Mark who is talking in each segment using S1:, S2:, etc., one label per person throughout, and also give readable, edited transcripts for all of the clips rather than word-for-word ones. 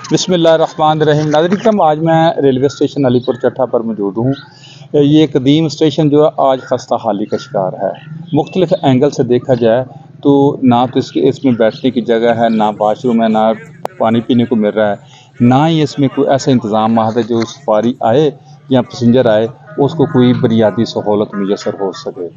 S1: बिस्मिल्लाहिर्रहमानिर्रहीम। नाज़रीन करम, आज मैं रेलवे स्टेशन अलीपुर चट्टा पर मौजूद हूँ। ये कदीम स्टेशन जो है आज खस्ता हाली का शिकार है। मुख्तलिफ एंगल से देखा जाए तो ना तो इसमें बैठने की जगह है, ना वाशरूम है, ना पानी पीने को मिल रहा है, ना ही इसमें कोई ऐसा इंतज़ाम है जो सवारी आए या पैसेंजर आए उसको कोई बुनियादी सहूलत मुयसर हो सके।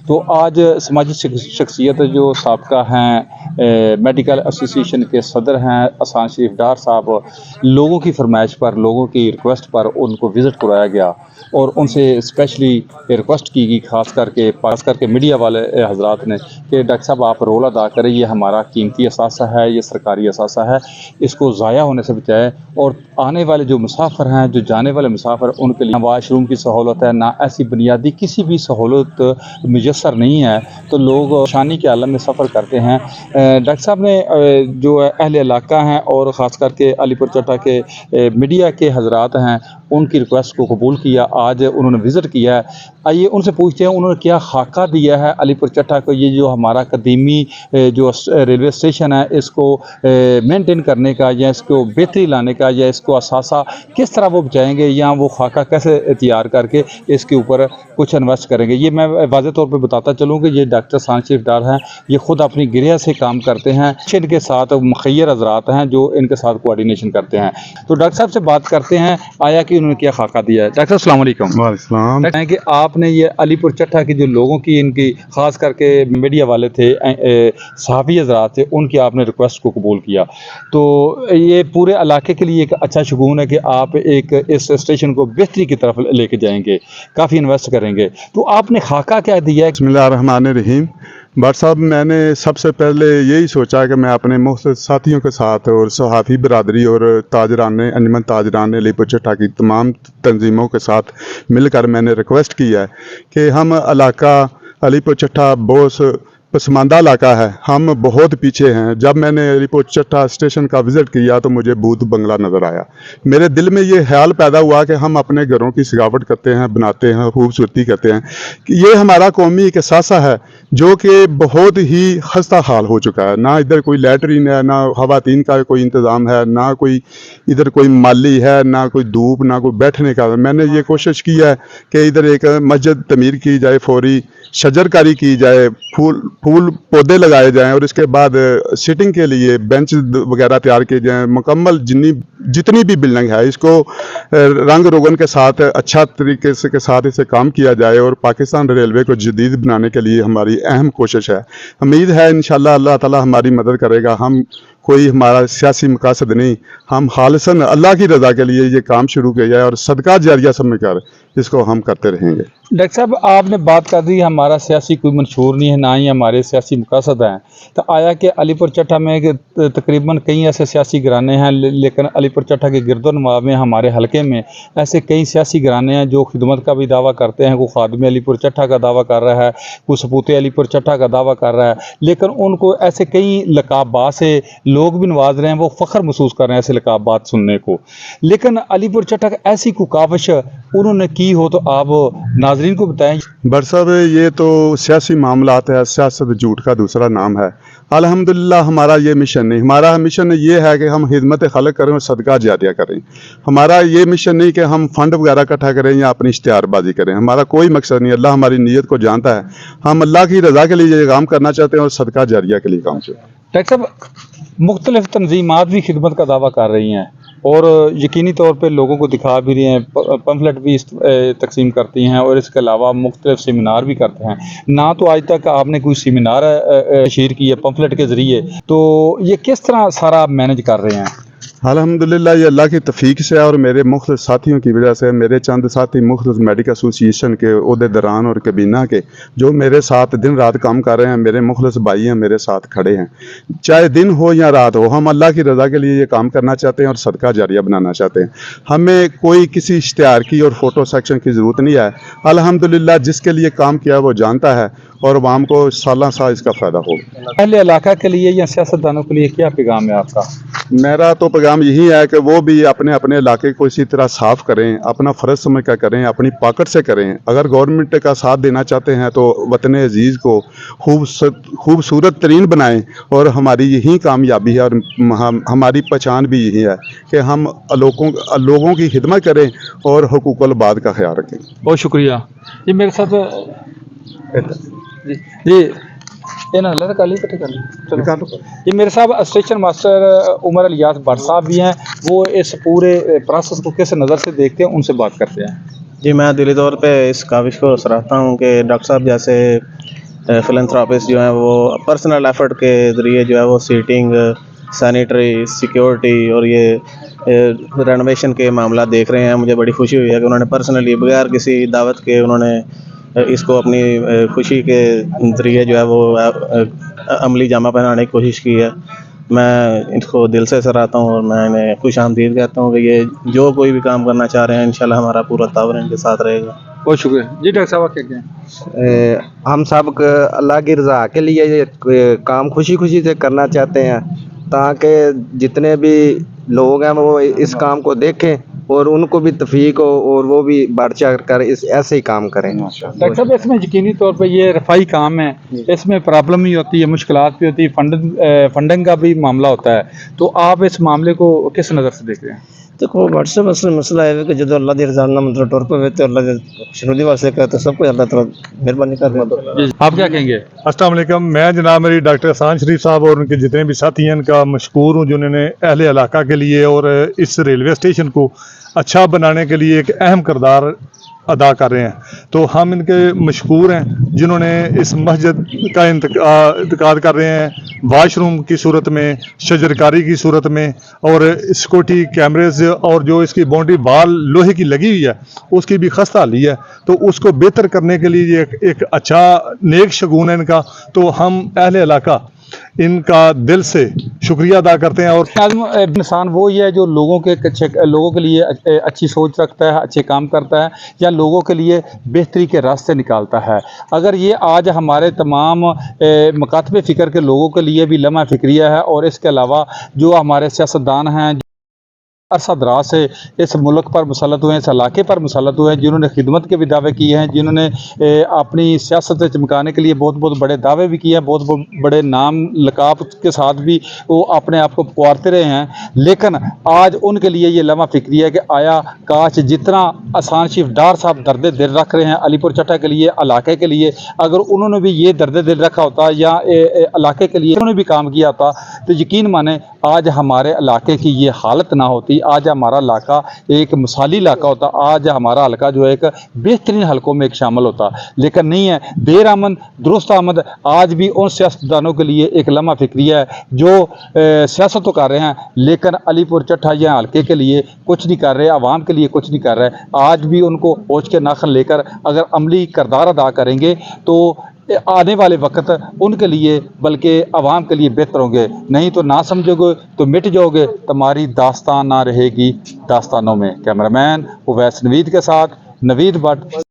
S1: तो आज समाजी शख्सियत जो साबका हैं मेडिकल एसोसिएशन के सदर हैं अहसान शरीफ डार साहब, लोगों की फरमाइश पर, लोगों की रिक्वेस्ट पर उनको विज़िट करवाया गया और उनसे स्पेशली रिक्वेस्ट की गई, खास करके मीडिया वाले हजरात ने, कि डॉक्टर साहब आप रोल अदा करें, ये हमारा कीमती असासा है, ये सरकारी असासा है, इसको ज़ाया होने से बचाएं। और आने वाले जो मुसाफिर हैं, जो जाने वाले मुसाफिर, उनके लिए वाशरूम की सहूलत है, ना ऐसी बुनियादी किसी भी सहूलत मुयसर नहीं है, तो लोग परेशानी के आलम में सफ़र करते हैं। डॉक्टर साहब ने जो अहले इलाका हैं और ख़ास करके अलीपुर चट्टा के मीडिया के हजरात हैं, उनकी रिक्वेस्ट को कबूल किया। आज उन्होंने विज़िट किया है। आइए उनसे पूछते हैं उन्होंने क्या खाका दिया है अलीपुर चट्टा को, ये जो हमारा कदीमी जो रेलवे स्टेशन है इसको मेंटेन करने का, या इसको बेहतरी लाने का, या इसको असासा किस तरह वो बचाएंगे, या वो खाका कैसे तैयार करके इसके ऊपर कुछ इन्वेस्ट करेंगे। ये मैं वाज़ेह तौर पर बताता चलूँ कि ये डॉक्टर अहसान शरीफ डार हैं, ये ख़ुद अपनी गिरह से काम करते हैं, इनके साथ मुखैर हज़रात हैं जो इनके साथ कोऑर्डिनेशन करते हैं। तो डॉक्टर साहब से बात करते हैं आया कि उन्होंने क्या खाका दिया है। डॉक्टर अस्सलाम वालेकुम। वालेकुम। कि आपने ये अलीपुर चट्टा की जो लोगों की, इनकी खास करके मीडिया वाले थे, सहाफ़ी हज़रात थे, उनकी आपने रिक्वेस्ट को कबूल किया, तो ये पूरे इलाके के लिए एक अच्छा शगुन है कि आप एक इस स्टेशन को बेहतरी की तरफ लेके जाएंगे, काफ़ी इन्वेस्ट करेंगे। तो आपने खाका क्या दिया है?
S2: बिस्मिल्लाहिर्रहमानिर्रहीम। बट साहब, मैंने सबसे पहले यही सोचा कि मैं अपने मुख्तलिफ साथियों के साथ और सहाफ़ी बरादरी और अंजमन ताजरान अलीपुर चट्टा की तमाम तंजीमों के साथ मिलकर मैंने रिक्वेस्ट किया है कि हम इलाका अलीपुर चट्टा बहुत पसमानदा इलाका है, हम बहुत पीछे हैं। जब मैंने अलीपुर चट्टा स्टेशन का विज़िट किया तो मुझे बूथ बंगला नज़र आया। मेरे दिल में ये ख्याल पैदा हुआ कि हम अपने घरों की सजावट करते हैं, बनाते हैं, खूबसूरती करते हैं, कि ये हमारा कौमी एक असासा है जो कि बहुत ही खस्ता हाल हो चुका है। ना इधर कोई लैटरीन है, ना ख़वातीन का कोई इंतज़ाम है, ना कोई इधर कोई माली है, ना कोई धूप, ना कोई बैठने का। मैंने ये कोशिश की है कि इधर एक मस्जिद तमीर की जाए, फौरी शजरकारी की जाए, फूल पौधे लगाए जाएं और इसके बाद सिटिंग के लिए बेंच वगैरह तैयार किए जाएं। मुकम्मल जितनी भी बिल्डिंग है इसको रंग रोगन के साथ अच्छा तरीके से के साथ इसे काम किया जाए और पाकिस्तान रेलवे को जदीद बनाने के लिए हमारी अहम कोशिश है। उम्मीद है इंशाल्लाह अल्लाह ताला हमारी मदद करेगा। हम कोई हमारा सियासी मकासद नहीं, हम खालिसन अल्लाह की रज़ा के लिए ये काम शुरू किया जाए और सदका जारिया समझकर इसको हम करते रहेंगे।
S1: डॉक्टर साहब, आपने बात कर दी हमारा सियासी कोई मंशूर नहीं है, ना ही हमारे सियासी मकासद हैं, तो आया कि अलीपुर चट्टा में तकरीबन कई ऐसे सियासी घराने हैं, लेकिन अलीपुर चट्टा के गिरदोनवाब में, हमारे हलके में ऐसे कई सियासी घराने हैं जो खिदमत का भी दावा करते हैं। कोई खादम अलीपुर चट्टा का दावा कर रहा है, कोई सपूत अलीपुर चट्टा का दावा कर रहा है, लेकिन उनको ऐसे कई लकाबात से लोग भी नवाज रहे हैं, वो फ़ख्र महसूस कर रहे हैं ऐसे लकाबात सुनने को। लेकिन अलीपुर चट्टा का ऐसी कोई काविश उन्होंने की हो तो आप नाजरीन को बताएं।
S2: बट साहब, ये तो सियासी मामलात है, सियासत झूठ का दूसरा नाम है। अल्हम्दुलिल्लाह हमारा ये मिशन नहीं, हमारा मिशन ये है कि हम खिदमत खल्क करें और सदका जारिया करें। हमारा ये मिशन नहीं कि हम फंड वगैरह इकट्ठा करें या अपनी इश्तिहारबाजी करें, हमारा कोई मकसद नहीं। अल्लाह हमारी नीयत को जानता है, हम अल्लाह की रज़ा के लिए ये काम करना चाहते हैं और सदका जारिया के लिए काम चाहते हैं।
S1: डॉक्टर साहब, मुख्तलिफ तंजीमात भी खिदमत का दावा कर रही हैं और यकीनी तौर पर लोगों को दिखा भी रही हैं, पम्फलेट भी तकसीम करती हैं और इसके अलावा मुख्तलिफ सेमिनार भी करते हैं। ना तो आज तक आपने कोई सेमिनार तशहीर की है पम्फलेट के ज़रिए, तो ये किस तरह सारा आप मैनेज कर रहे हैं?
S2: अल्हम्दुलिल्लाह ये अल्लाह की तौफीक से और मेरे मुख्तलिफ साथियों की वजह से, मेरे चंद साथी मुख्तलिफ मेडिकल एसोसिएशन के ओहदेदारान और कबीना के जो मेरे साथ दिन रात काम कर रहे हैं, मेरे मुख्तलिफ भाई हैं, मेरे साथ खड़े हैं, चाहे दिन हो या रात हो, हम अल्लाह की रज़ा के लिए ये काम करना चाहते हैं और सदका जारिया बनाना चाहते हैं। हमें कोई किसी इश्तिहार की और फ़ोटो सेक्शन की ज़रूरत नहीं है। अल्हम्दुलिल्लाह जिसके लिए काम किया वो जानता है और आवाम को साल साल इसका फ़ायदा हो।
S1: पहले इलाका के लिए या सियासतदानों के लिए क्या पैगाम है आपका?
S2: मेरा तो पैगाम पैगाम यही है कि वो भी अपने अपने इलाके को इसी तरह साफ़ करें, अपना फ़र्ज समझ कर करें, अपनी पॉकेट से करें। अगर गवर्नमेंट का साथ देना चाहते हैं तो वतन अजीज़ को खूबसूरत तरीन बनाएं, और हमारी यही कामयाबी है और हमारी पहचान भी यही है कि हम लोगों की खिदमत करें और हुकूकुल बाद का ख्याल रखें।
S1: बहुत शुक्रिया। ये मेरे साथ जी ये ना लड़का काली कटे कर चलो। ये मेरे साहब स्टेशन मास्टर उमर इलियास भट्ट साहब भी हैं, वो इस पूरे प्रोसेस को किस नज़र से देखते हैं, उनसे बात करते हैं।
S3: जी, मैं दिली तौर पे इस काविश को सराहता हूँ कि डॉक्टर साहब जैसे फिलैंथ्रोपिस्ट जो हैं वो पर्सनल एफर्ट के ज़रिए जो है वो सीटिंग, सैनिटरी, सिक्योरिटी और ये रेनोवेशन के मामला देख रहे हैं। मुझे बड़ी खुशी हुई है कि उन्होंने पर्सनली बगैर किसी दावत के उन्होंने इसको अपनी खुशी के ज़रिए जो है वो अमली जामा पहनाने की कोशिश की है। मैं इनको दिल से सराहता हूँ और मैं इन्हें खुश आमदीद कहता हूँ कि ये जो कोई भी काम करना चाह रहे हैं इंशाल्लाह हमारा पूरा ताउन इनके साथ रहेगा।
S1: बहुत शुक्रिया जी। डॉक्टर साहब क्या कहें?
S4: हम सब अल्लाह की रज़ा के लिए ये काम खुशी खुशी से करना चाहते हैं, ताकि जितने भी लोग हैं वो इस काम को देखें और उनको भी तौफीक हो और वो भी बढ़ चढ़ कर इस ऐसे ही काम करें।
S1: डॉक्टर साहब इसमें यकीनी तौर पे ये रफाई काम है, इसमें प्रॉब्लम भी होती है, मुश्किलात भी होती है, फंडिंग का भी मामला होता है, तो आप इस मामले को किस नज़र से देख रहे हैं?
S4: देखो व्हाट्सएप मसला है कि जो अल्लाह की रज़ा ना मतलब टोर पे तो अल्लाह के शुरुदी वास्ते करते सब कुछ अल्लाह ताला मेहरबानी कर रहा है।
S1: आप क्या कहेंगे?
S5: अस्सलाम वालेकुम। मैं जनाब मेरी डॉक्टर एहसान शरीफ साहब और उनके जितने भी साथी हैं इनका मशकूर हूँ, जिन्होंने अहले इलाका के लिए और इस रेलवे स्टेशन को अच्छा बनाने के लिए एक अहम किरदार अदा कर रहे हैं। तो हम इनके मशकूर हैं जिन्होंने इस मस्जिद का इंतकाद कर रहे हैं वाशरूम की सूरत में, शजरकारी की सूरत में, और सिक्योरिटी कैमरेज और जो इसकी बाउंड्री वाल लोहे की लगी हुई है उसकी भी खस्ता हाली है। तो उसको बेहतर करने के लिए ये एक अच्छा नेक शगुन है इनका। तो हम अहले इलाका इनका दिल से शुक्रिया अदा करते हैं। और
S1: इंसान वो ही है जो लोगों के लिए अच्छी सोच रखता है, अच्छे काम करता है, या लोगों के लिए बेहतरी के रास्ते निकालता है। अगर ये आज हमारे तमाम मकातबे फ़िक्र के लोगों के लिए भी लम्हा फ़िक्रिया है, और इसके अलावा जो हमारे सियासतदान हैं अरसा दराज से इस मुल्क पर मुसलत हुए हैं, इस इलाके पर मुसलत हुए हैं, जिन्होंने खिदमत के भी दावे किए हैं, जिन्होंने अपनी सियासत से चमकाने के लिए बहुत बहुत बड़े दावे भी किए हैं, बहुत बहुत बड़े नाम लकाब के साथ भी वो अपने आप को पुकारते रहे हैं। लेकिन आज उनके लिए ये लम्हा फ़िक्री है कि आया काश जितना आसान शिफ डार साहब दर्द दिल रख रहे हैं अलीपुर चट्टा के लिए, इलाके के लिए, अगर उन्होंने भी ये दर्द दिल रखा होता या इलाके के लिए उन्होंने भी काम किया होता, तो यकीन माने आज हमारे इलाके की ये हालत ना होती, आज हमारा इलाका एक मिसाली इलाका होता, आज हमारा हल्का जो है एक बेहतरीन हलकों में एक शामिल होता। लेकिन नहीं है। देर आमद दुरुस्त आमद आज भी उन सियासतदानों के लिए एक लम्हा फ़िक्रिया है जो सियासत तो कर रहे हैं लेकिन अलीपुर चट्टा या हल्के के लिए कुछ नहीं कर रहे, आवाम के लिए कुछ नहीं कर रहे। आज भी उनको ओच के नाखन लेकर अगर अमली किरदार अदा करेंगे तो आने वाले वक्त उनके लिए बल्कि आवाम के लिए बेहतर होंगे। नहीं तो ना समझोगे तो मिट जाओगे, तुम्हारी दास्तान ना रहेगी दास्तानों में। कैमरामैन उवैस नवीद के साथ नवीद भट्ट।